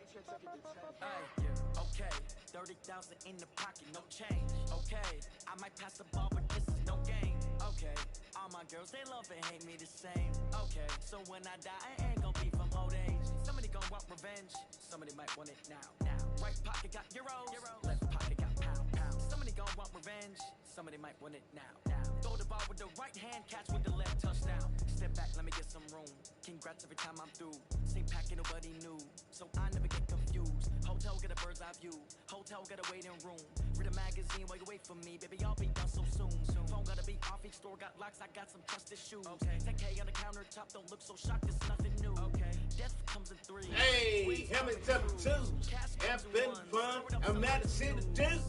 Hey, okay, 30,000 in the pocket, no change. Okay, I might pass the ball, but this is no game. Okay, all my girls, they love and hate me the same. Okay, so when I die, I ain't gon' be from old age. Somebody gon' want revenge, somebody might want it now. Right pocket got euros, left pocket got pound. Somebody gon' want revenge, somebody might want it now. Throw the ball with the right hand, catch with the left, touchdown. Step back, let me get some room. Congrats every time I'm through. Same packet, nobody knew, so I never get confused. Hotel get a bird's eye view, hotel get a waiting room. Read a magazine while you wait for me, baby, I'll be done so soon. Phone gotta be off, each store got locks, I got some trusted shoes. Okay, 10K on the countertop, don't look so shocked, it's nothing new. Okay, death comes in 3. Hey, Hamilton 2. Have been fun. I'm mad to see the dude.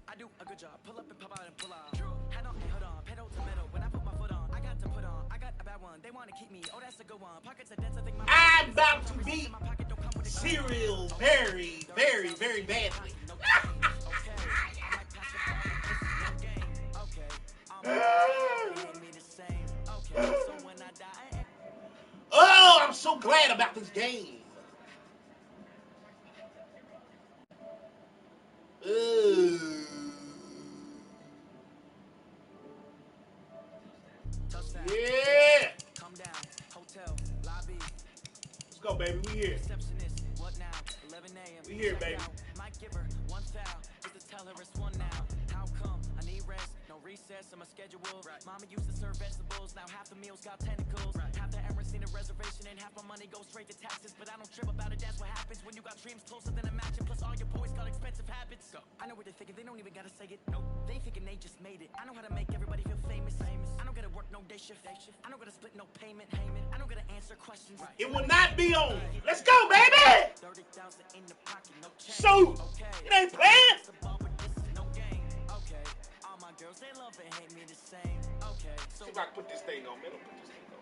I do a good job, pull up and pop out and pull out. Head on and hood on, pedal to metal. When I put my foot on, I got to put on. I got a bad one, they want to keep me. Oh, that's a good one. Pockets are dense, I think my I'm about to beat cereal very, very, very badly. Oh, I'm so glad about this game. Yeah. Come down, hotel, lobby. Let's go, baby. We here. Receptionist, what now? 11 a.m. We here, baby. Might give her one foul, just to tell her it's one now. How come? I need rest, no recess in my schedule. Mama used to serve vegetables, now half the meals got tentacles. Half the errands need a reservation, and half my money goes straight to taxes. But I don't trip about it, that's what happens when you got dreams closer than a match. And plus all your boys got expensive habits. I know what they're thinking, they don't even gotta say it. Nope, they thinking they just made it. I know how to make everybody feel famous. I don't gotta work no day shift. I don't gotta split no payment. I don't gotta answer questions. It will not be on. Let's go, baby. 30,000 in the pocket, no change. So, it ain't playing. Okay, all my girls, they love and hate me the same. Okay, so see if I can put this thing on. Man, don't put this thing on.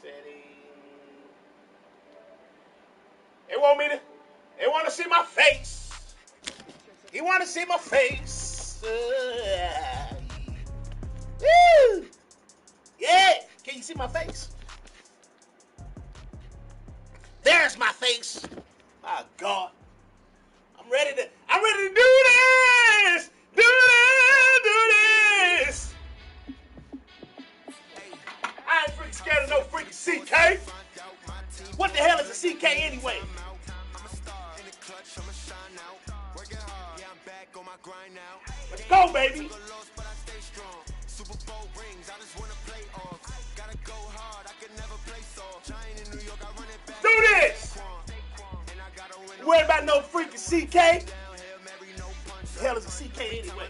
Setting. They want me to. They want to see my face. You want to see my face? Woo! Yeah. Can you see my face? There's my face. My God. I'm ready to do this. Do this. I ain't freaking scared of no freaking CK. What the hell is a CK anyway? Let's go, baby. Do this. You worried about no freaking CK? The hell is a CK anyway?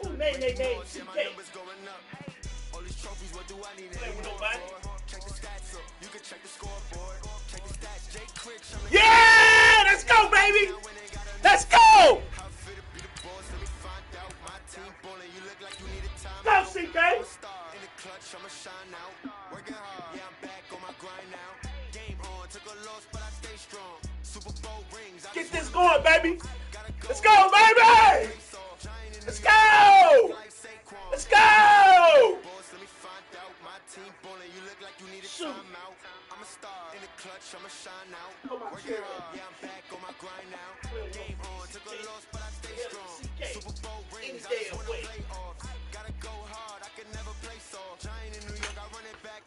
Ooh, name, CK. Play with nobody. Yeah, let's go, baby. Let's go. Go, CK. Get this going, baby. Let's go, baby. Let's go. Let's go. Shoot.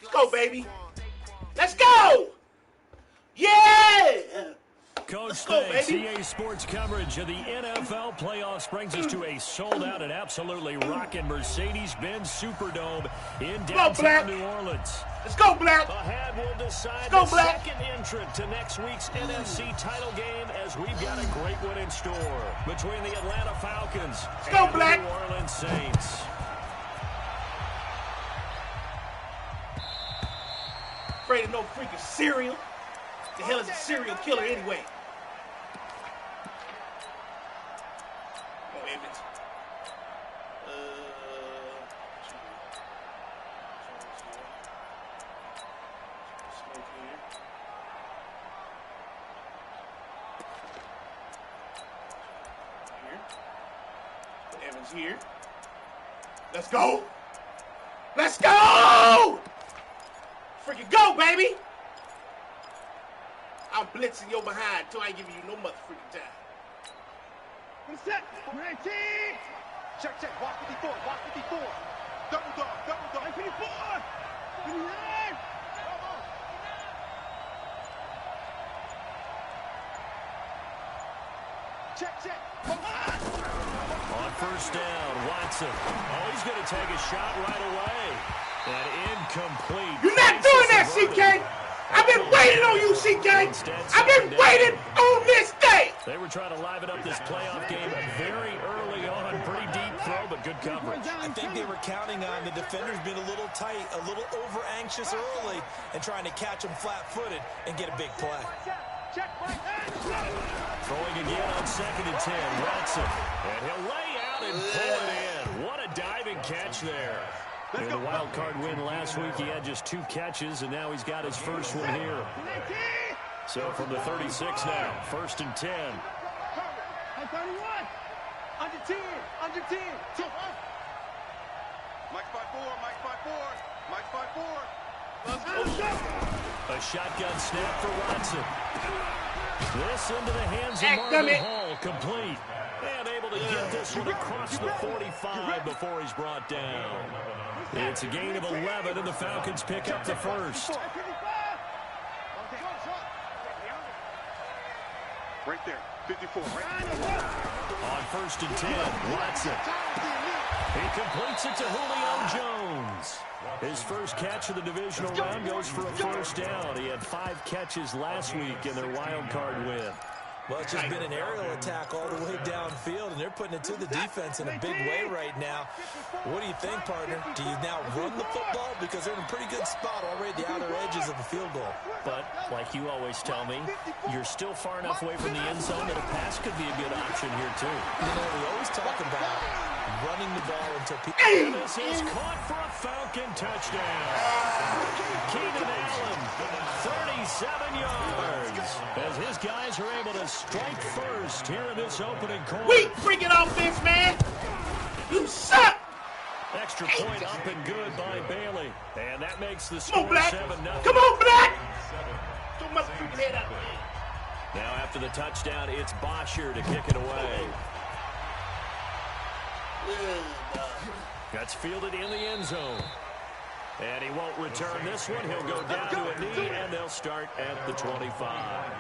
Let's go, baby. Let's go. Yeah. Coach, thanks. EA Sports coverage of the NFL playoffs brings us to a sold-out and absolutely rocking Mercedes-Benz Superdome in downtown New Orleans. Let's go, Black. The hand will decide the second entrant to next week's NFC title game, as we've got a great one in store between the Atlanta Falcons and the New Orleans Saints. Afraid of no freaking cereal. The hell is a serial killer anyway? Oh, Evans. Evans here. Let's go. Let's go! Freaking go, baby! I'm blitzing your behind till I ain't giving you no mother freaking time. Set. 19. Check. Walk 54. Double dog. 54. 59. Check. On first down, Watson. Oh, he's going to take a shot right away. And incomplete. You're not doing that, CK! I've been waiting on you, CK! I've been waiting on this day! They were trying to liven up this playoff game very early on. Pretty deep throw, but good coverage. I think they were counting on the defenders being a little tight, a little over-anxious early, and trying to catch them flat-footed and get a big play. Throwing again on 2nd and 10, Watson. And he'll lay out and pull it in. What a diving catch there. In the wild card win last week, he had just 2 catches, and now he's got his first one here. So from the 36 now, 1st and 10. 31. Under 10. Mike 5-4. A shotgun snap for Watson. This into the hands of Marvin Hall, complete. And able to get this one across the 45 before he's brought down. It's a gain of 11, and the Falcons pick up the first. Right there, 54. On 1st and 10, Watson. He completes it to Julio Jones. His first catch of the divisional round goes for a first down. He had 5 catches last week in their wild card win. Well, it's just been an aerial attack all the way downfield, and they're putting it to the defense in a big way right now. What do you think, partner? Do you now run the football? Because they're in a pretty good spot already at the outer edges of the field goal. But, like you always tell me, you're still far enough away from the end zone that a pass could be a good option here, too. You know, we always talk about running the ball until people... And this is caught for a Falcon touchdown. Keenan Allen, 37 yards, as his guys are able to strike first here in this opening quarter. Weak freaking offense, man! You suck! Extra point up and good by Bailey. And that makes the score 7-0. Come on, Black! Don't must freaking head up. Now after the touchdown, it's Bosher to kick it away. That's fielded in the end zone. And he won't return this one. He'll go down to a knee, and they'll start at the 25.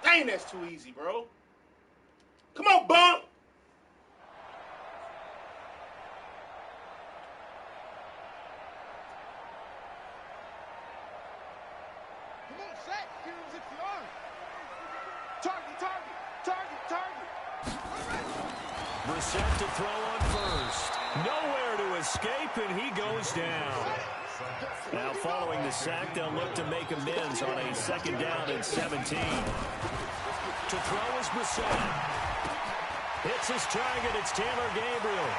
Dang, that's too easy, bro. Come on, bump! Brissett to throw on first. Nowhere to escape, and he goes down. Now following the sack, they'll look to make amends on a 2nd down and 17. To throw is Brissett. Hits his target. It's Taylor Gabriel.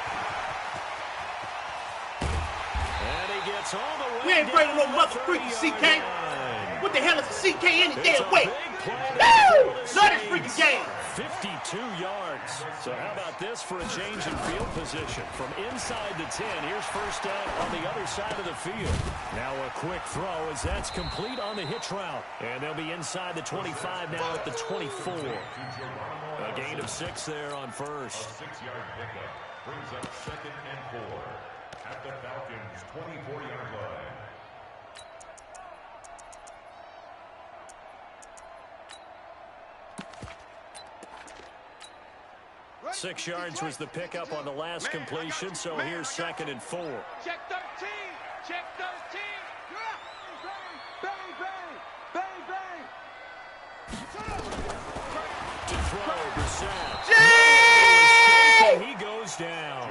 And he gets all the way. We ain't afraid of no mother freaking CK. What the hell is a CK any damn way? Woo! Love this freaking game. 52 yards. So how about this for a change in field position? From inside the 10, here's first down on the other side of the field. Now a quick throw as that's complete on the hitch route. And they'll be inside the 25 now at the 24. A gain of 6 there on first. A 6-yard pickup brings up 2nd and 4 at the Falcons' 24-yard line. 6 yards was the pickup on the last completion, so here's 2nd and 4. Check 13. Check 13. Bang, bang, bang, bang. To throw, Brissett. Jay! He goes down.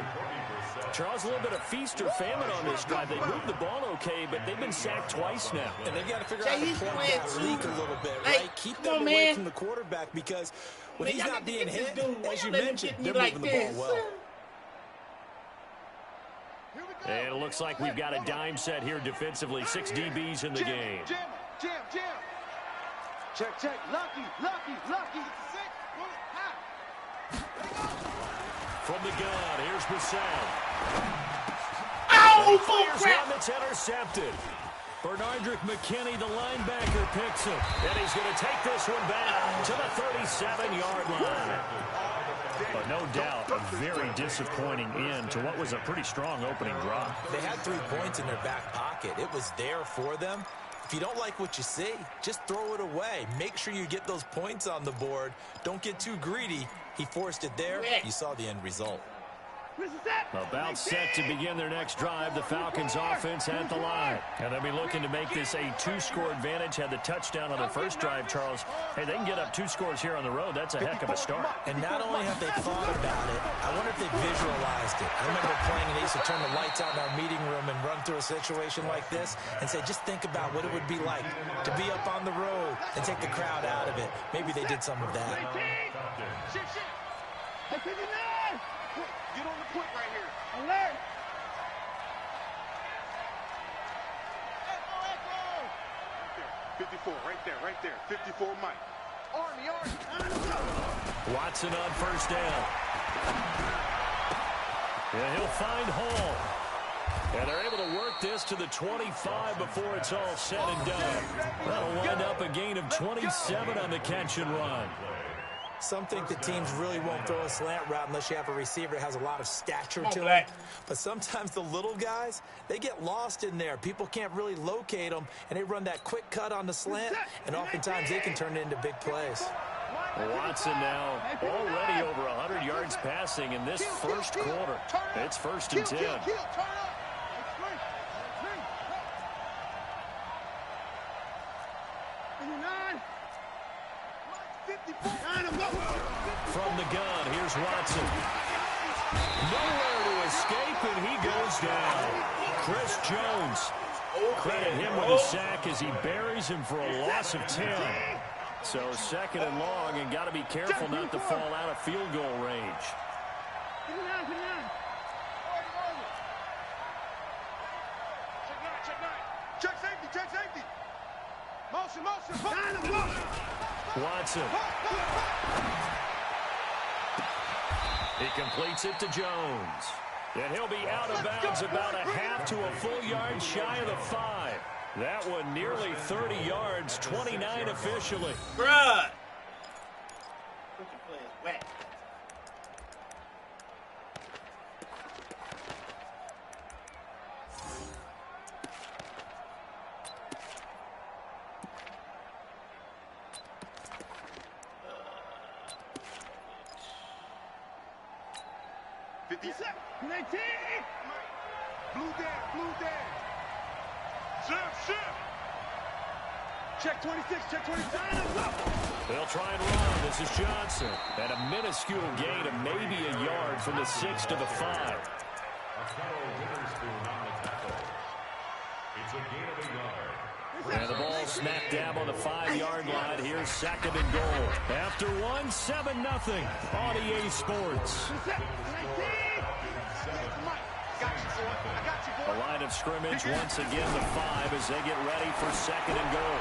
Charles, a little bit of feast or famine on this drive. They moved the ball okay, but they've been sacked twice now. And they've got to figure out how to plug that leak a little bit, Hey, right? Keep come them on, away man. from the quarterback because when Man, he's y'all not need to being get this hit, dude. Why as you y'all let him mentioned, get me they're like moving the ball this? well. Here we go. And it looks like we've got a dime set here defensively. 6 DBs in the game. Jam. Check. Lucky. From the gun, here's Brissett. Oh, Here's crap! one that's intercepted. Bernardrick McKinney, the linebacker, picks it. And he's going to take this one back to the 37-yard line. But no doubt, a very disappointing end to what was a pretty strong opening drive. They had 3 points in their back pocket. It was there for them. If you don't like what you see, just throw it away. Make sure you get those points on the board. Don't get too greedy. He forced it there. You saw the end result. About set to begin their next drive, the Falcons offense at the line. And they'll be looking to make this a 2-score advantage. Had the touchdown on their first drive, Charles. Hey, they can get up 2 scores here on the road. That's a heck of a start. And not only have they thought about it, I wonder if they visualized it. I remember playing and they used to turn the lights out in our meeting room and run through a situation like this and say, just think about what it would be like to be up on the road and take the crowd out of it. Maybe they did some of that. Get on the point right here. Alert! Echo. 54, right there. 54, Mike. Army. Watson on first down. Yeah, he'll find Hall. And they're able to work this to the 25 before it's all said and done. That'll wind up a gain of 27 on the catch and run. Some think that teams really won't throw a slant route unless you have a receiver that has a lot of stature to him. But sometimes the little guys, they get lost in there. People can't really locate them, and they run that quick cut on the slant, and oftentimes they can turn it into big plays. Watson now already over 100 yards passing in this first quarter. It's 1st and 10. From the gun, here's Watson. Nowhere to escape, and he goes down. Chris Jones. Credit him with a sack as he buries him for a loss of 10. So 2nd and long, and got to be careful not to fall out of field goal range. Check safety. Motion. Watson. He completes it to Jones. And he'll be out of bounds about a half to a full yard shy of the 5. That one nearly 30 yards, 29 officially. Bruh! Whack. Blue down. Shift. Check 26. They'll try and run. This is Johnson. And a minuscule gain of maybe a yard from the 6 to the 5. It's a gain of a yard. And the ball snapped down on the 5-yard line. Here's 2nd and goal. After 7-0 on EA Sports. A line of scrimmage once again the 5 as they get ready for 2nd and goal.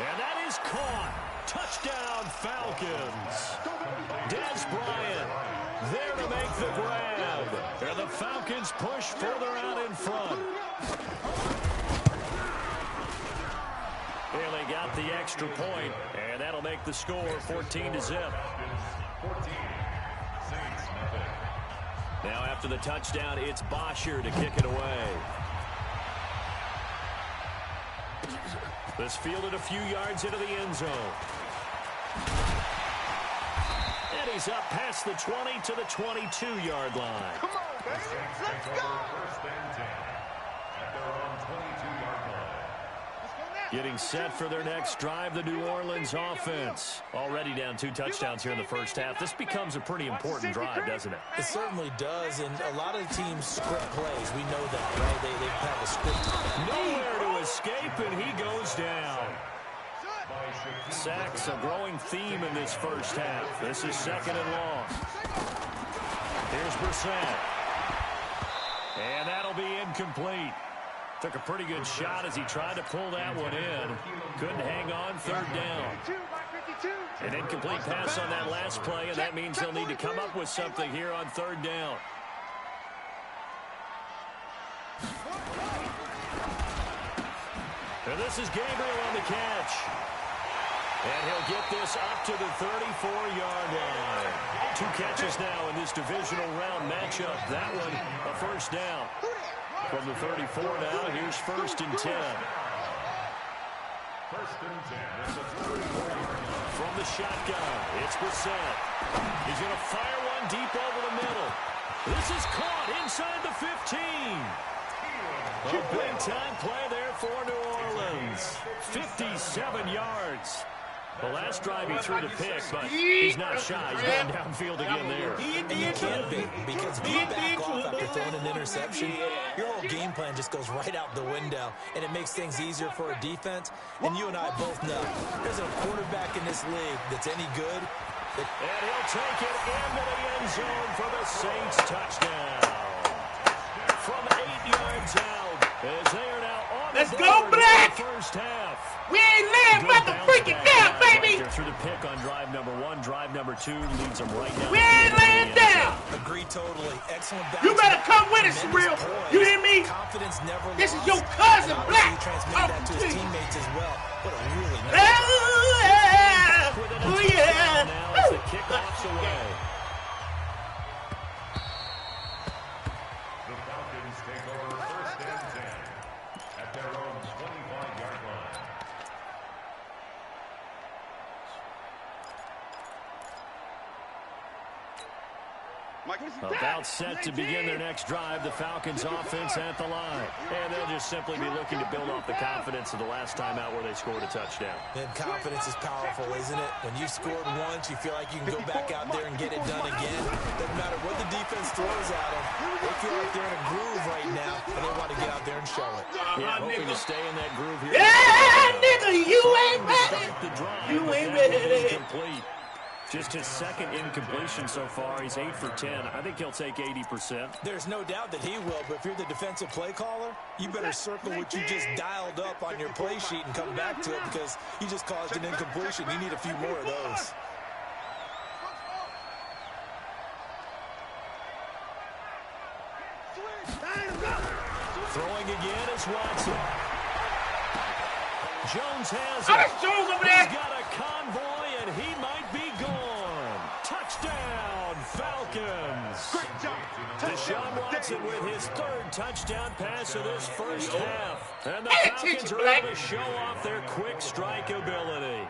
And that is caught. Touchdown Falcons. Dez Bryant there to make the grab. And the Falcons push further out in front. Well, they got the extra point, and that'll make the score 14-0. Now after the touchdown, it's Bosher to kick it away. This fielded a few yards into the end zone. And he's up past the 20 to the 22-yard line. Come on, baby. Let's go. 1st and 10 at their own 22-yard line. Getting set for their next drive, the New Orleans offense. Already down 2 touchdowns here in the first half. This becomes a pretty important drive, doesn't it? It certainly does, and a lot of the teams script plays. We know that, right? They have a script. Nowhere to escape, and he goes down. Sacks, a growing theme in this first half. This is 2nd and long. Here's Brissett. And that'll be incomplete. Took a pretty good shot as he tried to pull that one in. Couldn't hang on, third down. An incomplete pass on that last play, and that means they'll need to come up with something here on third down. And this is Gabriel on the catch. And he'll get this up to the 34-yard line. 2 catches now in this divisional round matchup. That one, a first down. From the 34 now, here's 1st and 10. 1st and 10. From the shotgun, it's Brissett. He's going to fire one deep over the middle. This is caught inside the 15. A big-time play there for New Orleans. 57 yards. The last drive he threw the pick, but he's not shy. He's going downfield again there. And you can't be, because if you back off after throwing an interception, your whole game plan just goes right out the window, and it makes things easier for a defense. And you and I both know there's a quarterback in this league that's any good. And he'll take it into the end zone for the Saints touchdown. From 8 yards out, as they are now on the board in the first half. We ain't laying about to freak it down, baby. Right through the pick on drive number 1. Drive number 2 leads them right down. We ain't laying down. Agree totally. Excellent bounce. You better come with us, real. You hear me? Confidence never lost. This is your cousin, Black. He transmitted that to his teammates as well. What a really nice Oh, yeah. Now as the kickoff's away. The Falcons take over 1st and 10 at their own 25-yard line. About set to begin their next drive, the Falcons offense at the line. And they'll just simply be looking to build off the confidence of the last time out where they scored a touchdown. And confidence is powerful, isn't it? When you've scored once, you feel like you can go back out there and get it done again. Doesn't matter what the defense throws at them. They feel like they're in a groove right now, and they want to get out there and show it. Yeah, hoping to stay in that groove here. Yeah, nigga, you ain't ready. You ain't ready. Incomplete. Just his 2nd incompletion so far. He's 8 for 10. I think he'll take 80%. There's no doubt that he will, but if you're the defensive play caller, you better circle what you just dialed up on your play sheet and come back to it, because you just caused an incompletion. You need a few more of those. Throwing again is Watson. Jones has Oh, it. that's Jones over there. He's got a convoy, and he might be gone. Touchdown, Falcons. Great job. Deshaun Watson with his 3rd touchdown pass of this first half. And the Pay Falcons attention, are Black. able to show off their quick strike ability.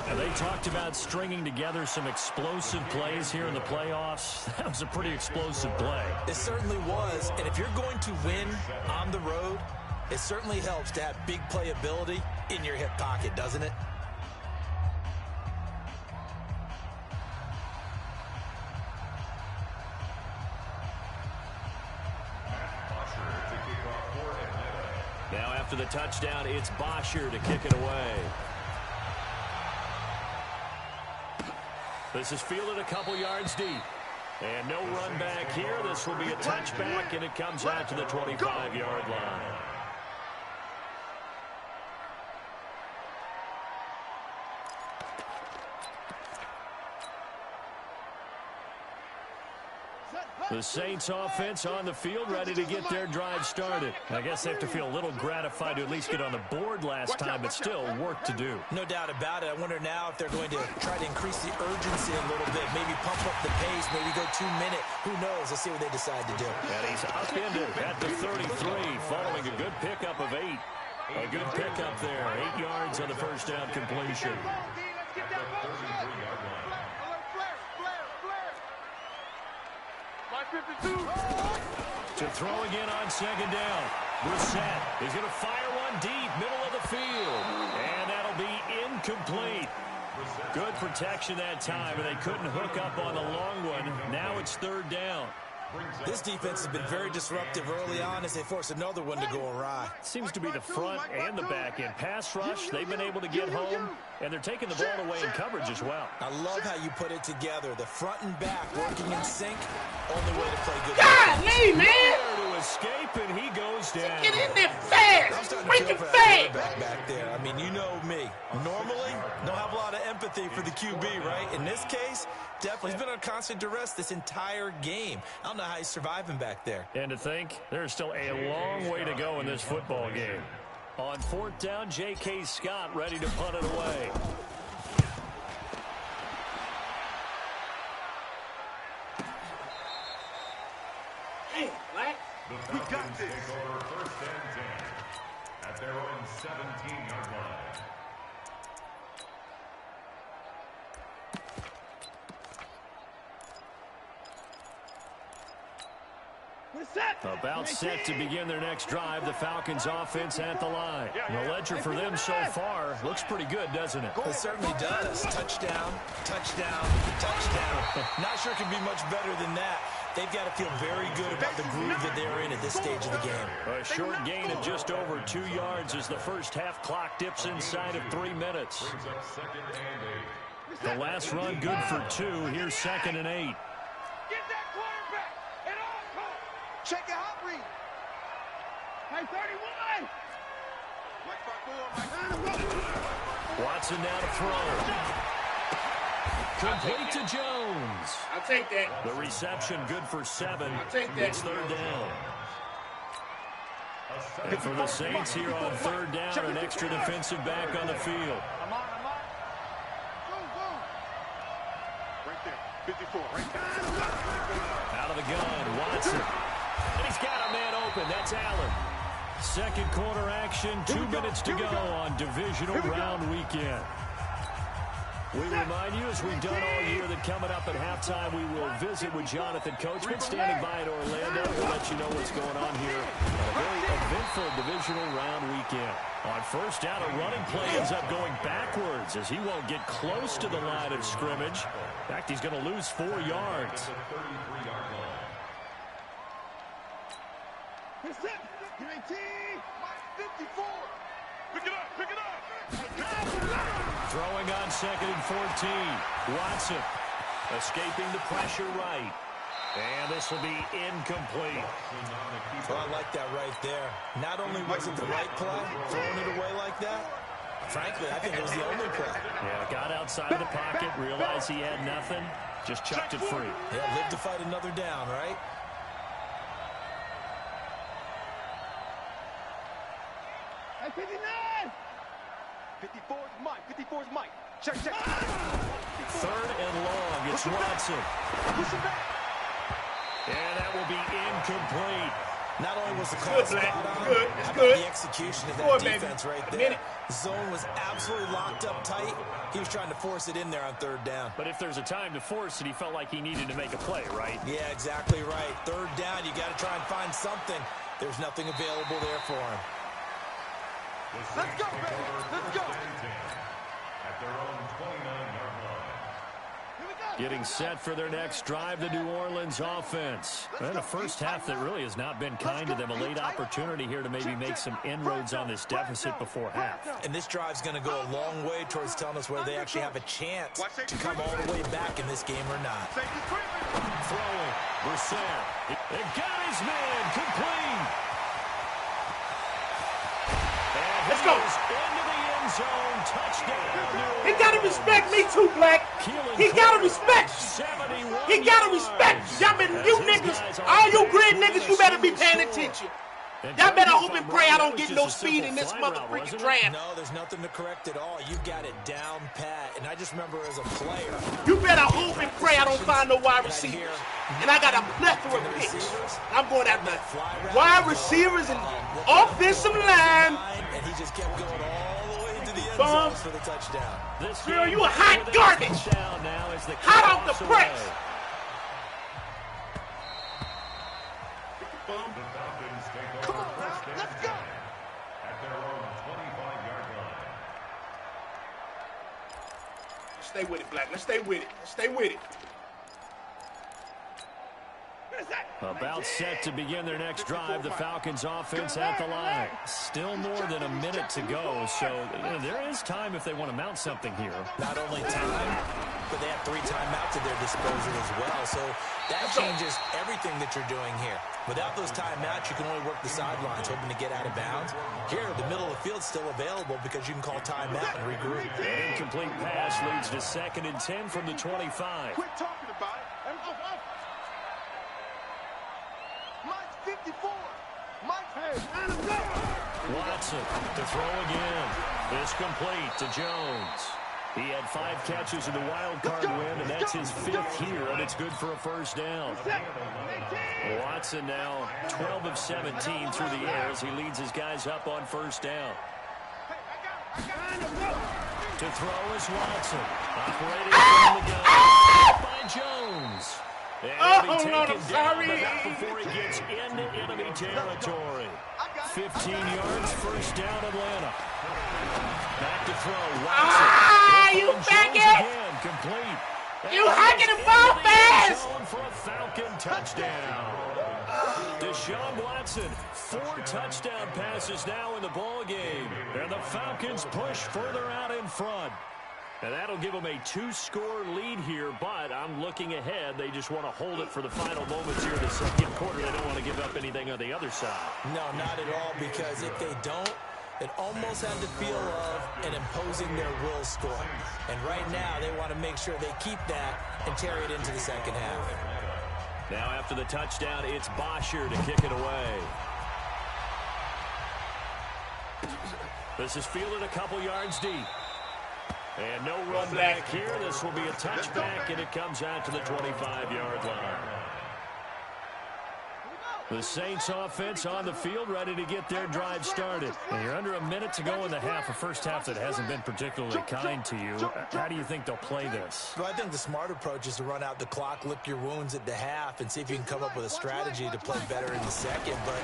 And they talked about stringing together some explosive plays here in the playoffs. That was a pretty explosive play. It certainly was, and if you're going to win on the road, it certainly helps to have big playability in your hip pocket, doesn't it? Now after the touchdown, it's Bosher to kick it away. This is fielded a couple yards deep. And no run back here. This will be a touchback, and it comes out to the 25-yard line. The Saints offense on the field, ready to get their drive started. I guess they have to feel a little gratified to at least get on the board last time, but still work to do. No doubt about it. I wonder now if they're going to try to increase the urgency a little bit, maybe pump up the pace, maybe go 2-minute. Who knows? Let's see what they decide to do. And he's up into at the 33, following a good pickup of 8. A good pickup there, 8 yards on the first down completion. To throw again on 2nd down. Brissett is going to fire one deep, middle of the field. And that'll be incomplete. Good protection that time, and they couldn't hook up on the long one. Now it's 3rd down. This defense has been very disruptive early on as they force another one to go awry. Seems to be the front and the back end. Pass rush, they've been able to get home, and they're taking the ball away in coverage as well. I love how you put it together. The front and back working in sync. Only way to play good. Golly, man! There to escape, and he goes down. Get in there fast! Freaking fast! Back there. I mean, you know me. Normally, don't have a lot of empathy for the QB, right? In this case, definitely. He's been on constant duress this entire game. I don't know how he's surviving back there. And to think, there's still a long way to go in this football game. On 4th down, J.K. Scott ready to punt it away. Hey, Black. We got this. Take over 1st and 10 at their own 17-yard line. About set to begin their next drive. The Falcons offense at the line. The ledger for them so far looks pretty good, doesn't it? It certainly does. Touchdown, touchdown, touchdown. Not sure it can be much better than that. They've got to feel very good about the groove that they're in at this stage of the game. A short gain of just over 2 yards as the first half clock dips inside of 3 minutes. Brings up 2nd and 8. The last run good for 2. Here's 2nd and 8. Get that quarterback at all costs. Check your hot read. Hey, 31. Watson now to throw. Complete to Jones. I'll take that. The reception good for 7. I'll take that. It's 3rd down. And for the Saints here on 3rd down, an extra defensive back on the field. I'm on. Right there. 54. Right there. Out of the gun, Watson. And he's got a man open. That's Allen. Second quarter action, 2 minutes to go on divisional round weekend. We remind you, as we've done all year, that coming up at halftime, we will visit with Jonathan Coachman standing by in Orlando. We'll let you know what's going on here on a very eventful divisional round weekend. On 1st down, a running play ends up going backwards as he won't get close to the line of scrimmage. In fact, he's going to lose 4 yards. It's it. 19. 54. Pick it up. Throwing on 2nd and 14. Watson escaping the pressure right. And this will be incomplete. Well, I like that right there. Not only was it the right play, throwing it away like that, frankly, I think it was the only play. Yeah, got outside of the pocket, realized he had nothing, just chucked it free. Yeah, live to fight another down, right? Hey, 59. 54 is Mike. 54 is Mike. Check. 3rd and long. It's Watson. Push it back. And that will be incomplete. Not only was the call Good, spot Black. on, Good. It's how good. about the execution of Go that on, baby. defense right A there. minute. Zone was absolutely locked up tight. He was trying to force it in there on 3rd down. But if there's a time to force it, he felt like he needed to make a play, right? Yeah, exactly right. 3rd down, you got to try and find something. There's nothing available there for him. Let's go, baby. Let's go. At their own 29-yard line. Here we go. Getting set for their next drive, the New Orleans offense. And a first half that really has not been kind to them. A late opportunity here to maybe make some inroads on this deficit before half. And this drive's going to go a long way towards telling us whether they actually have a chance to come all the way back in this game or not. Safety creeping. Throwing, Brissett. It got his man, complete. And Let's go. into the end zone, touchdown. He gotta respect me too, Black. He gotta respect. He gotta respect. Y'all been, you niggas, all you grid niggas, you better be paying attention. Y'all better hope and pray I don't get no speed in this motherfucking draft. No, there's nothing to correct at all. You've got it down pat. And I just remember as a player. You better hope and pray I don't find no wide receivers. And I got a plethora of picks. I'm going after wide receivers and offensive line. And he just kept going all the way into the end zone for the touchdown. Girl, you a hot garbage. Hot off the press. Come on, now. Let's go. At their own 25-yard line. Stay with it, Black. Let's stay with it. Let's stay with it. What is that? About set to begin their next drive, the Falcons offense at the line. Still more than a minute to go, so there is time if they want to mount something here. Not only time, but they have 3 timeouts at their disposal as well, so that changes everything that you're doing here. Without those timeouts, you can only work the sidelines, hoping to get out of bounds. Here, the middle of the field's still available because you can call timeout and regroup. An incomplete pass leads to 2nd and 10 from the 25. Quit talking about it. Mike's 54. Mike's, hey, let him go. Watson to throw again. It's complete to Jones. He had 5 catches in the wild card win, and that's his 5th here, and it's good for a first down. Watson now 12 of 17 through the air as he leads his guys up on first down. To throw is Watson. Operating from the gun by Jones. And he'll be taken down, but not before he gets into enemy territory. 15 yards, first down, Atlanta. Back to throw, Watson. You faggot! Again, complete. You hacking the ball fast! For a Falcon touchdown. Deshaun Watson, 4 touchdown passes now in the ball game. And the Falcons push further out in front. And that'll give them a 2-score lead here, but I'm looking ahead. They just want to hold it for the final moments here in the second quarter. They don't want to give up anything on the other side. No, not at all, because if they don't, it almost had the feel of an imposing their will score. And right now, they want to make sure they keep that and carry it into the second half. Now after the touchdown, it's Bosher to kick it away. This is fielded a couple yards deep. And no run back here. This will be a touchback, and it comes out to the 25-yard line. The Saints offense on the field, ready to get their drive started. And you're under a minute to go in the half, a first half that hasn't been particularly kind to you. How do you think they'll play this? Well, I think the smart approach is to run out the clock, lick your wounds at the half, and see if you can come up with a strategy to play better in the second. But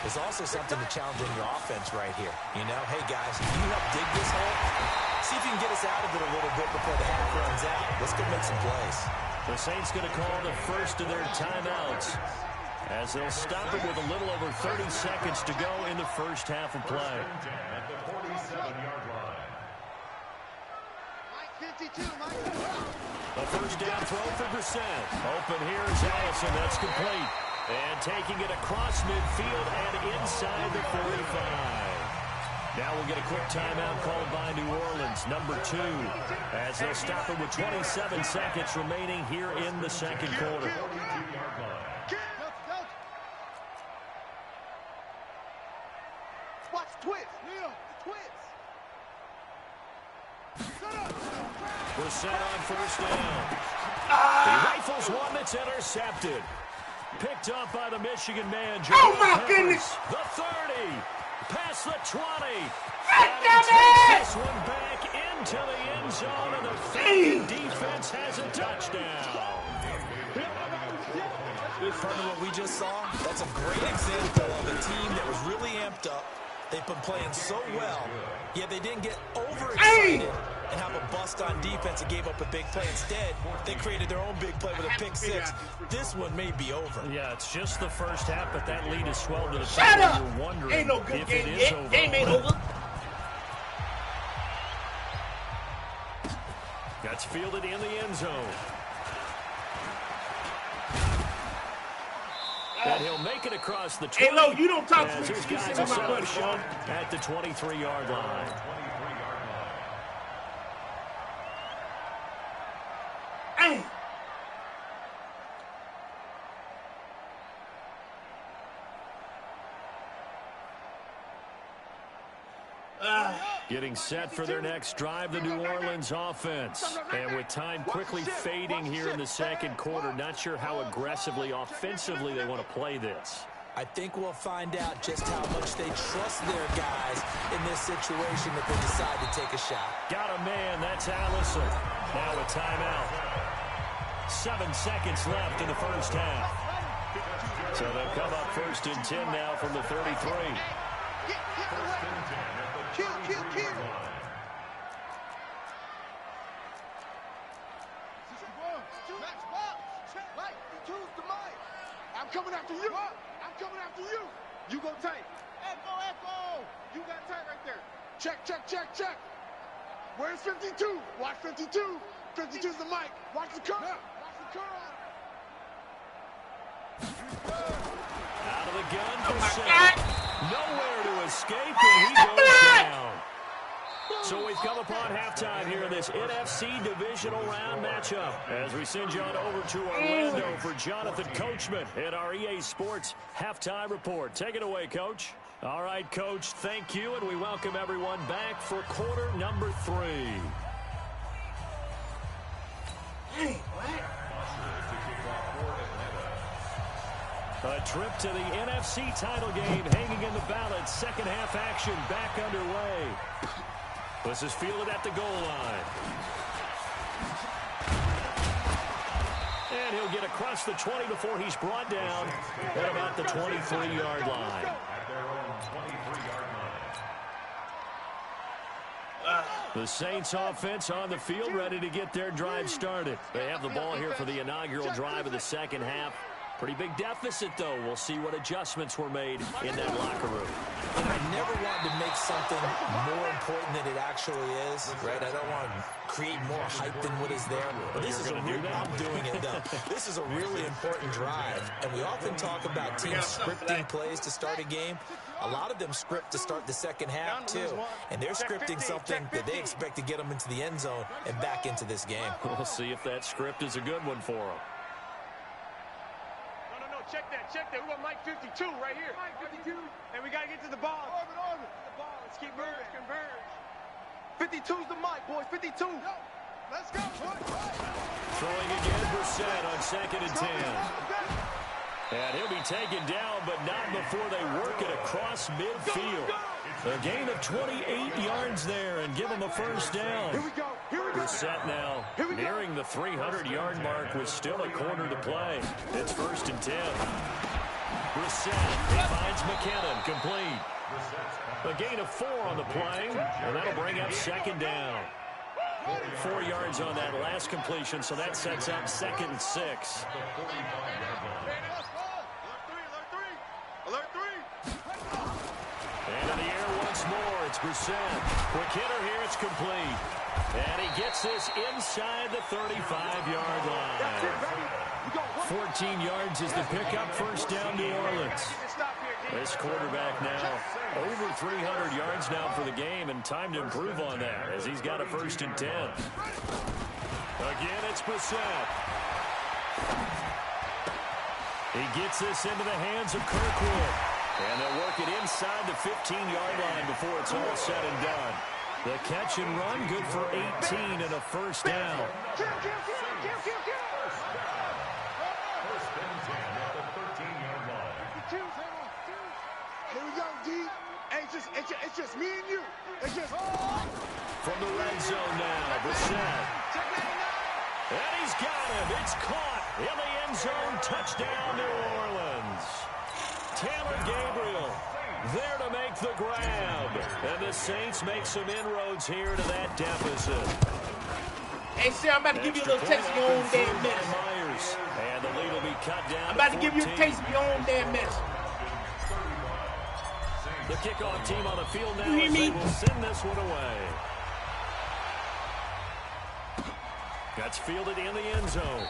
there's also something to challenge in your offense right here. You know, hey, guys, can you help dig this hole? See if you can get us out of it a little bit before the half runs out. Let's go make some plays. The Saints going to call the first of their timeouts, as they'll stop it with a little over 30 seconds to go in the first half of play. At the 47-yard line. A first down throw for Brissett. Open here is Allison. That's complete. And taking it across midfield and inside the 45. Now we'll get a quick timeout called by New Orleans, number 2, as they'll stop it with 27 seconds remaining here in the second quarter. Watch twist. Twist. Brissett on first down. He rifles one that's intercepted. Picked up by the Michigan man, Joe Oh, my Peppers. goodness. The 30. Past the 20. Damn This one back into the end zone, and the Falcon defense has a touchdown. Partner, what we just saw, that's a great example of a team that was really amped up. They've been playing so well, yet they didn't get overexcited and have a bust on defense and gave up a big play. Instead, they created their own big play with a pick 6. This one may be over. Yeah, it's just the first half, but that lead has swelled to the Shut point up! where you're wondering Ain't no good if game it is yet. over. Game ain't over. That's fielded in the end zone. And he'll make it across the 20. Hey, Lo, you don't talk to me. His You guys sit are on my set buddy, up shot at the 23-yard line. Hey. Getting set for their next drive, the New Orleans offense. And with time quickly fading here in the second quarter, not sure how aggressively, offensively they want to play this. I think we'll find out just how much they trust their guys in this situation if they decide to take a shot. Got a man, that's Allison. Now a timeout. 7 seconds left in the first half. So they'll come up first and 10 now from the 33. I'm coming up. after you. I'm coming after you. You go tight. Echo, echo. You got tight right there. Check, check, check, check. Where's 52? Watch 52. 52's the mic. Watch the curl. Watch the curl. Out of the gun for Seth. Nowhere to escape, and he goes down. So we've come upon halftime here in this NFC Divisional Round matchup as we send you on over to Orlando for Jonathan Coachman in our EA Sports Halftime Report. Take it away, Coach. All right, Coach, thank you, and we welcome everyone back for quarter number 3. Hey, what? A trip to the NFC title game hanging in the balance. Second half action back underway. This is fielded at the goal line. And he'll get across the 20 before he's brought down at about the 23-yard line. At their own 23-yard line. The Saints offense on the field, ready to get their drive started. They have the ball here for the inaugural drive of the second half. Pretty big deficit, though. We'll see what adjustments were made in that locker room. And I never wanted to make something more important than it actually is, right? I don't want to create more hype than what is there. But this is I'm doing it, though. This is a really important drive. And we often talk about teams scripting plays to start a game. A lot of them script to start the second half, too. And they're scripting something that they expect to get them into the end zone and back into this game. We'll see if that script is a good one for them. Check that, check that. We got Mike 52 right here. Mike 52. And we got to get to the ball. Orbit. The ball. Let's keep moving. Converge. 52's the mic, boys. 52. Yo, let's go. Throwing again, Brissett on 2nd and 10. And he'll be taken down, but not before they work it across midfield. A gain of 28 yards there and give him a first down. Here we go. Brissett now nearing the 300-yard mark with still a quarter to play. It's 1st and 10. Brissett, he finds McKinnon, complete. A gain of 4 on the play, and that'll bring up 2nd down. 4 yards on that last completion, so that sets up 2nd and 6. Alert 3. And in the air once more, it's Brissett. Quick hitter here, it's complete. And he gets this inside the 35-yard line. 14 yards is the pickup, first down New Orleans. This quarterback now over 300 yards now for the game, and time to improve on that as he's got a 1st and 10. Again, it's Brissett. He gets this into the hands of Kirkwood. And they'll work it inside the 15-yard line before it's all said and done. The catch and run, good for 18 and a first down. Kill. First and 10 at the 13-yard line. Here we go, D. Hey, it's just me and you. It's just... From the red zone now, Brissett. And he's got him. It's caught in the end zone. Touchdown, New Orleans. Taylor Gabriel there to make the grab. And the Saints make some inroads here to that deficit. Hey, sir, I'm about to give you a little taste of your own damn medicine. Myers. And the lead will be cut down. I'm about to give you a taste of your own damn medicine. The kickoff team on the field now You hear as they me? will send this one away. That's fielded in the end zone.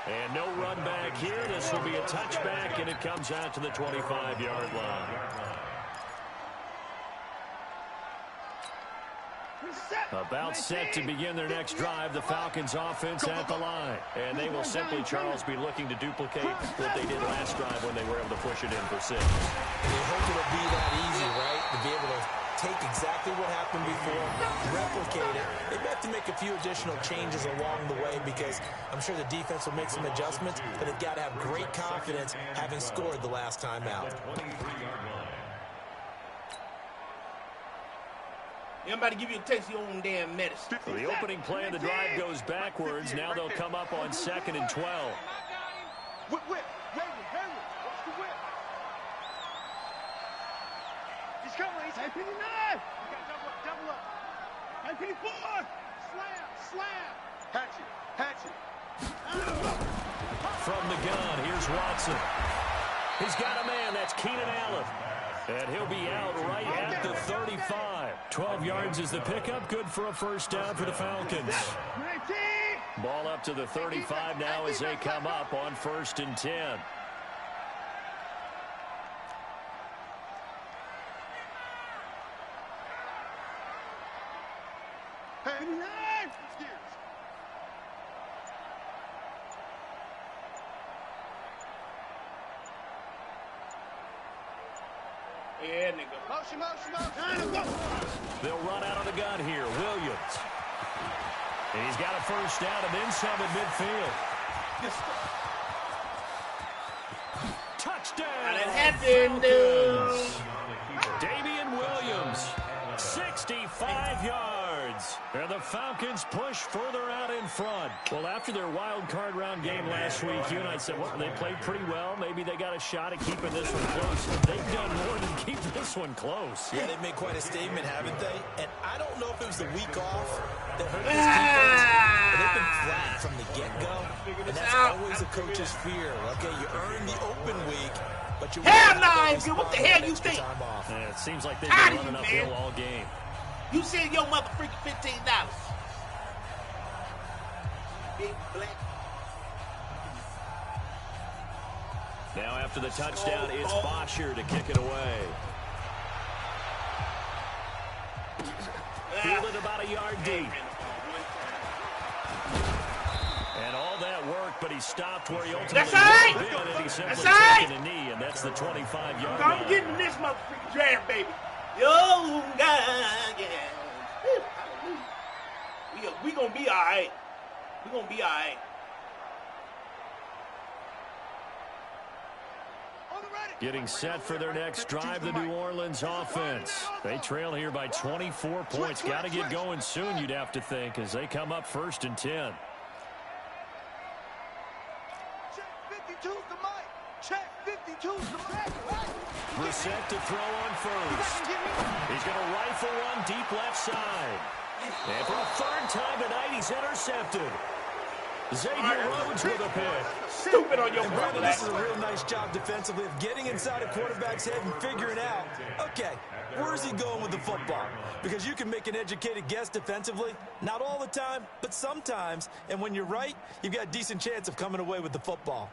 And no run back here. This will be a touchback, and it comes out to the 25-yard line. About set to begin their next drive, the Falcons offense at the line. And they will simply, Charles, be looking to duplicate what they did last drive when they were able to push it in for 6. And they hope it'll be that easy, right? To be able to take exactly what happened before, replicate it. They may have to make a few additional changes along the way because I'm sure the defense will make some adjustments, but they've got to have great confidence having scored the last time out. I'm about to give you a taste of your own damn medicine. The opening play of the drive goes backwards. Now they'll come up on 2nd and 12. Whip. Hayward. Watch the whip. He's coming. He's 59. You got double up. 54. Slam. Hatchet. From the gun, here's Watson. He's got a man. That's Keenan Allen. And he'll be out right at the 35. 12 yards is the pickup. Good for a first down for the Falcons. Ball up to the 35 now as they come up on 1st and 10. Yeah, nigga. Motion. They'll run out of the gun here. Williams. And he's got a first down and then some at midfield. Touchdown. How that happened, dude? Damian Williams, 65 yards. And the Falcons push further out in front. Well, after their wild card round game last week, you and I said, well, they played pretty well. Maybe they got a shot at keeping this one close. They've done more than keep this one close. Yeah, they've made quite a statement, haven't they? And I don't know if it was the week off that hurt this defense, but they've been flat from the get-go. And that's always a coach's fear. Okay, you earn the open week, but you hell no, what the hell you think? Yeah, it seems like they've been running uphill all game. You said your mother freaking $15. Big black. Now after the touchdown, it's Bosher to kick it away. Fielded about a yard deep. And all that work, but he stopped where he ultimately That's right. and he simply That's right. taken a knee, and that's the 25-yard I'm line. getting this motherfucking draft, baby. Yo, God, yeah. We gonna be all right. We gonna be all right. Getting set for their next drive, the New Orleans offense. They trail here by 24 points. Got to get going soon, you'd have to think, as they come up 1st and 10. Brissett to throw on first. He's going to rifle one deep left side. And for a third time tonight, he's intercepted. Xavier Rhodes with a pick. Stupid on your part. This is a real nice job defensively of getting inside a quarterback's head and figuring out, okay, where's he going with the football? Because you can make an educated guess defensively. Not all the time, but sometimes. And when you're right, you've got a decent chance of coming away with the football.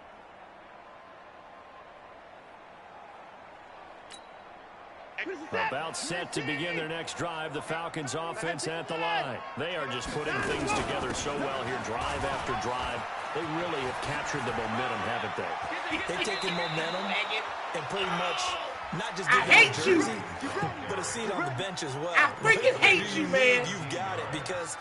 About set to begin their next drive, the Falcons offense at the line. They are just putting things together so well here, drive after drive. They really have captured the momentum, haven't they? They've taken momentum and pretty much not just giving them a jersey, but a seat on the bench as well. I freaking hate you, man. You've got it, because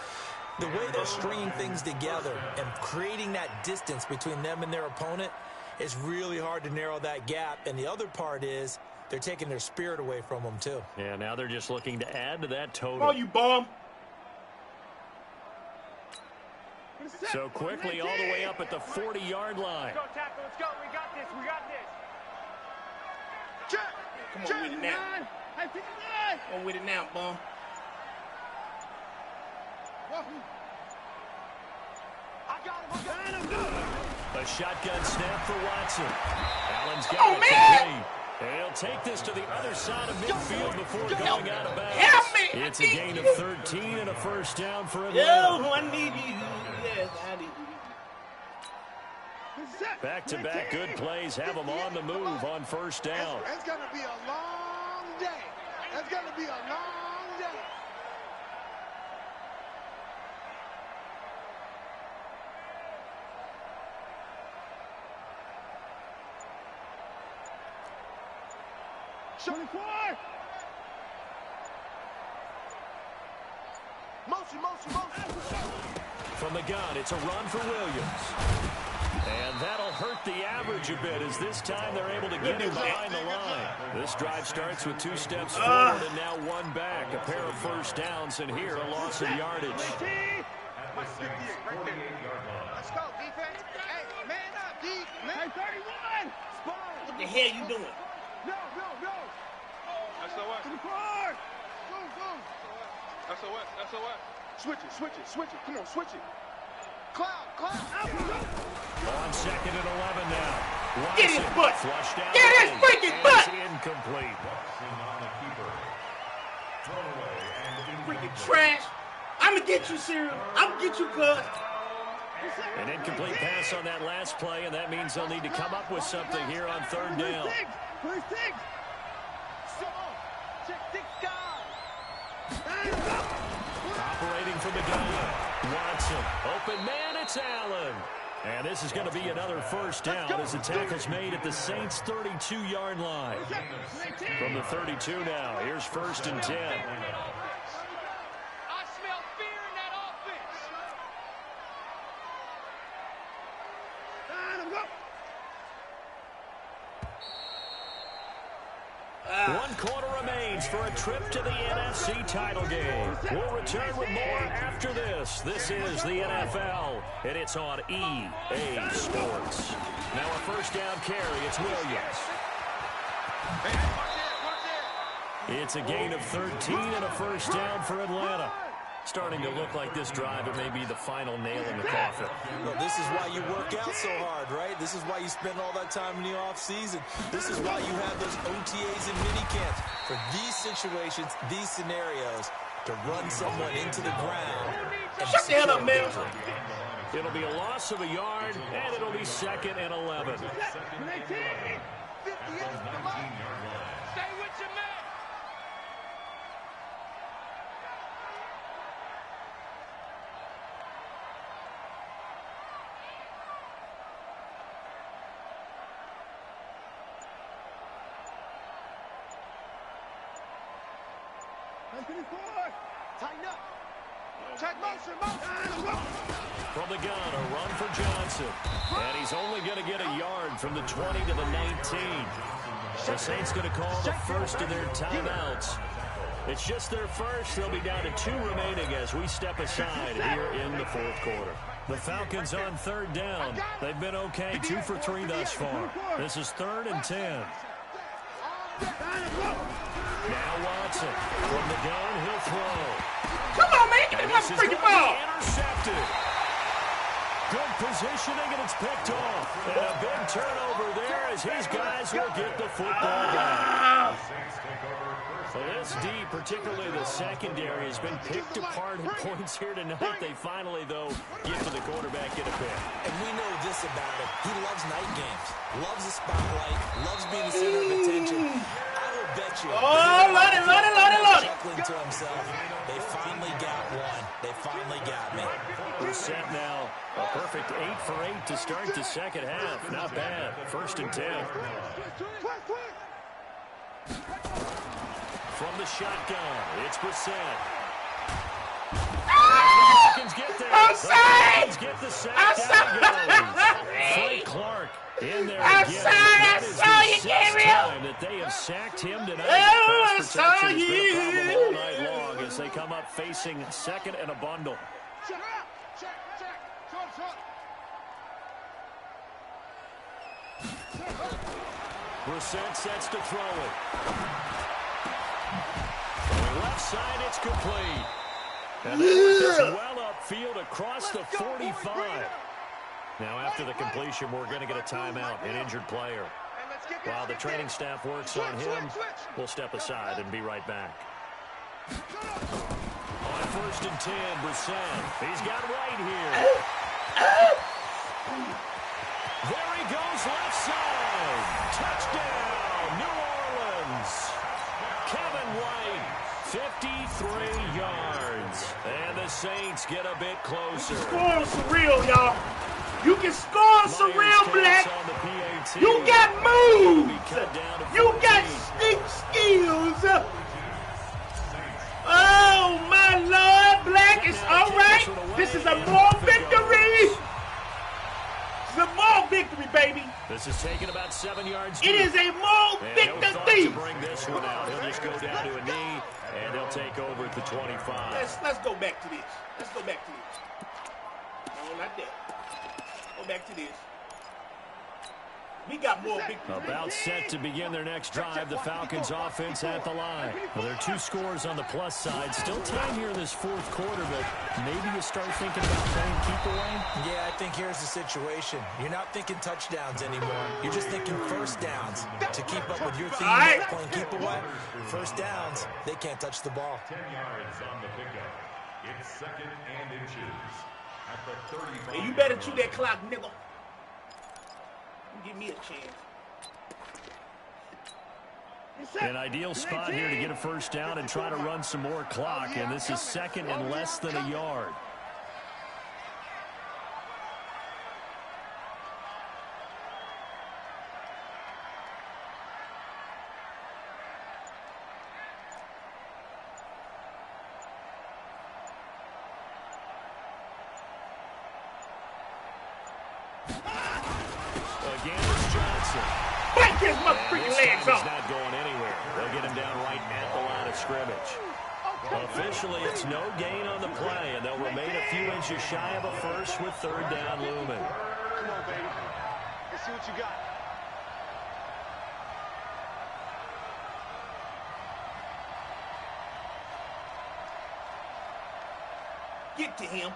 the way they're stringing things together and creating that distance between them and their opponent is really hard to narrow that gap. And the other part is, they're taking their spirit away from them, too. Yeah, now they're just looking to add to that total. Come on, you bum. So quickly all the way up at the 40-yard line. Let's go, tackle. Let's go. We got this. We got this. Check. Come on with it now. Come on with it now, bum. I got him. A shotgun snap for Watson. Allen's got it complete. And he'll take this to the other side of midfield before going out of bounds. Help me! It's a gain of 13 and a first down for Atlanta. Yo, I need you. Yes, I need you. Back-to-back good plays have them on the move on first down. It's going to be a long day. It's going to be a long day. From the gun, it's a run for Williams. And that'll hurt the average a bit, as this time they're able to get him behind the line. This drive starts with 2 steps forward and now 1 back. A pair of first downs, and here a loss of yardage. Let's go, defense. Hey, man up, D. Man 31. What the hell you doing? No. SOS. To the car. Go. SOS. Switch it. Come on, switch it. On 2nd and 11 now. Watson, get his butt. Flushed out. Get his freaking butt. Incomplete. Freaking trash. I'm going to get you, Cyril. I'm going to get you, cuz. An incomplete pass on that last play, and that means they'll need to come up with something here on 3rd down. Operating from the gun. Watson. Open man, it's Allen. And this is going to be another 1st down as the tackle's made at the Saints' 32-yard line. From the 32 now, here's 1st and 10. One quarter remains for a trip to the NFC title game. We'll return with more after this. This is the NFL, and it's on EA Sports. Now a 1st down carry. It's Williams. It's a gain of 13 and a 1st down for Atlanta. Starting to look like this drive, it may be the final nail in the coffin. Well, this is why you work out so hard, right? This is why you spend all that time in the offseason. This is why you have those OTAs and minicamps. For these situations, these scenarios, to run someone into the ground. Shut the hell up, man. It'll be a loss of a yard, and it'll be 2nd and 11. Stay with your man. Tighten up. Check motion. From the gun, a run for Johnson. And he's only going to get a yard from the 20 to the 19. The Saints going to call the first of their timeouts. It's just their first. They'll be down to 2 remaining as we step aside here in the 4th quarter. The Falcons on 3rd down. They've been okay, 2 for 3 thus far. This is 3rd and 10. Now Watson. From the gun, he'll throw. Come on, man. Get that freaking ball. Intercepted. Good positioning, and it's picked off. And a big turnover there as his guys will get the football back. Well, this D, particularly the secondary, has been picked apart at points here tonight. They finally, though, get to the quarterback in a pick. And we know this about him. He loves night games, loves the spotlight, loves being the center of attention. I will bet you. Oh, Lordy. Chuckling to himself. They finally got one. They finally got me. We're set now. A perfect 8 for 8 to start the 2nd half. Not bad. 1st and 10. From the shotgun, it's Brissett. Falcons get there. Falcons get the sack. Down goes. Frank Clark in there again. That is the 6th time that they have sacked him tonight. Pass protection has been a problem all night long as they come up facing 2nd and a bundle. Brissett sets to throw it. Left side, it's complete. And that work is well upfield across the 45. Now, after the completion, we're going to get a timeout, an injured player. While the training staff works on him, we'll step aside and be right back. On 1st and 10, Brissett. He's got White here. There he goes, left side. Touchdown, New Orleans. Kevin White, 53 yards. And the Saints get a bit closer. Score surreal, y'all. You can score surreal, Black. You got moves. You got sneak skills. Oh, my Lord, Black. It's all right. This is a moral victory. This is a moral victory, baby. This is taking about 7 yards. It is a moral victory. To bring this one out. He'll just go down to a knee, and they'll take over at the 25. Let's go back to this. Let's go back to this. No, not that. Go back to this. We got more big. About set to begin their next drive. The Falcons offense at the line. Well, there are 2 scores on the plus side. Still time here in this 4th quarter, but maybe you start thinking about playing keep away? Yeah, I think here's the situation. You're not thinking touchdowns anymore. You're just thinking first downs. To keep up with your theme of playing keep away, first downs, they can't touch the ball. 10 yards on the pickup. It's 2nd and inches at the 35. Hey, you better chew that clock, nigga. Give me a chance. An ideal spot here to get a first down and try to run some more clock, and this is 2nd and less than a yard. Again, it's Johnson. Break his freaking legs He's off. not going anywhere. They'll get him down right at the line of scrimmage. Officially, it's no gain on the play, and they'll remain a few inches shy of a first with 3rd down looming. Come on, baby. Let's see what you got. Get to him.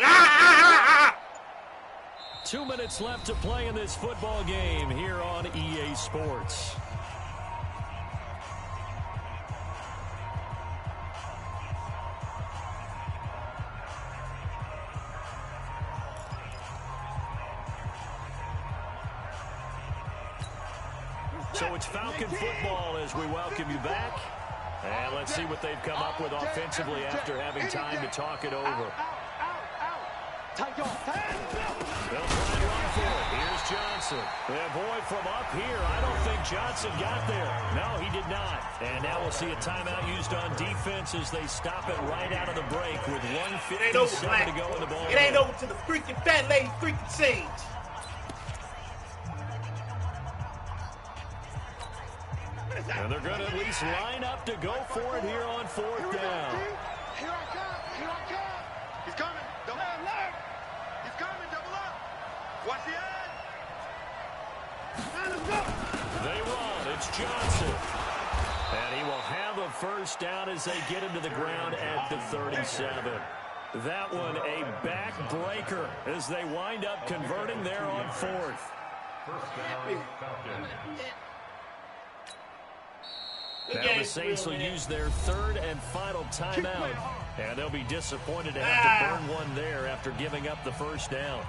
Ah! 2 minutes left to play in this football game here on EA Sports. So it's Falcon football as we welcome you back. And let's see what they've come up with offensively after having time to talk it over. They'll try and run for it. Here's Johnson. And boy, from up here, I don't think Johnson got there. No, he did not. And now we'll see a timeout used on defense as they stop it right out of the break with 1:57 to go in the ball. It ain't over till the freaking fat lady freaking sings. And they're going to at least line up to go for it here on 4th down. Here I come. Here I come. He's coming. Double up. He's coming. Double up. Watch the edge. They run. It's Johnson. And he will have a first down as they get him to the ground at the 37. That one a backbreaker as they wind up converting there on 4th. First down, Falcons. Now the Saints will use their 3rd and final timeout, and they'll be disappointed to have to burn one there after giving up the first down.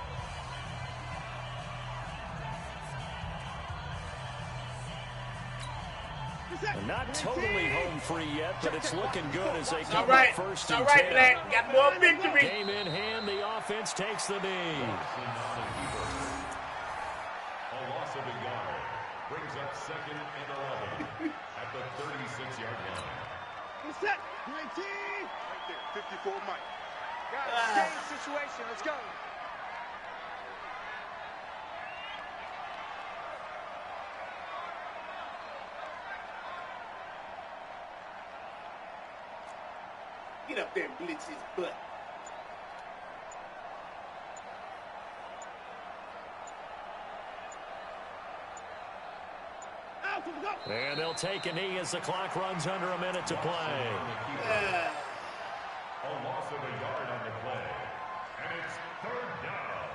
They're not totally home free yet, but it's looking good as they come up 1st and 10. Black. Got more victory. Game in hand, the offense takes the knee. A loss of a yard brings up 2nd and 11 at the 36-yard line. Get set. 19. Right there. 54 Mike. Got it. Game situation. Let's go. Get up there and blitz his butt. And they'll take a knee as the clock runs under a minute to play. A loss of a yard on the play. And it's 3rd down.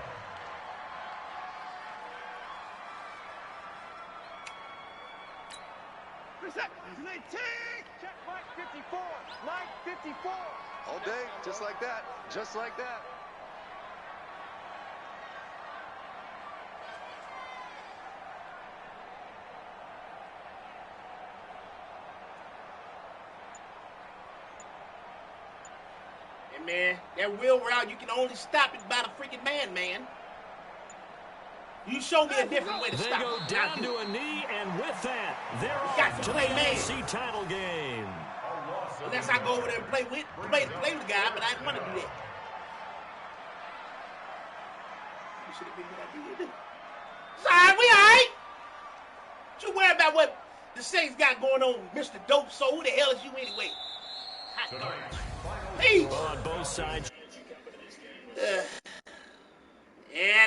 Reset. 19. Check Mike 54. Mike 54. All day. Just like that. Just like that. Man, that wheel route, you can only stop it by the freaking man. You show me a different way to stop it. They go down to a knee, and with that, they're got off to to the play man. NFC title game. Unless I go over there and play with the guy, but I didn't want to do that. You should have been what I did. Sorry, we all right. What you worry about what the Saints got going on, Mr. Dope Soul? Who the hell is you anyway? Tonight's final Peace. On both sides. Yeah.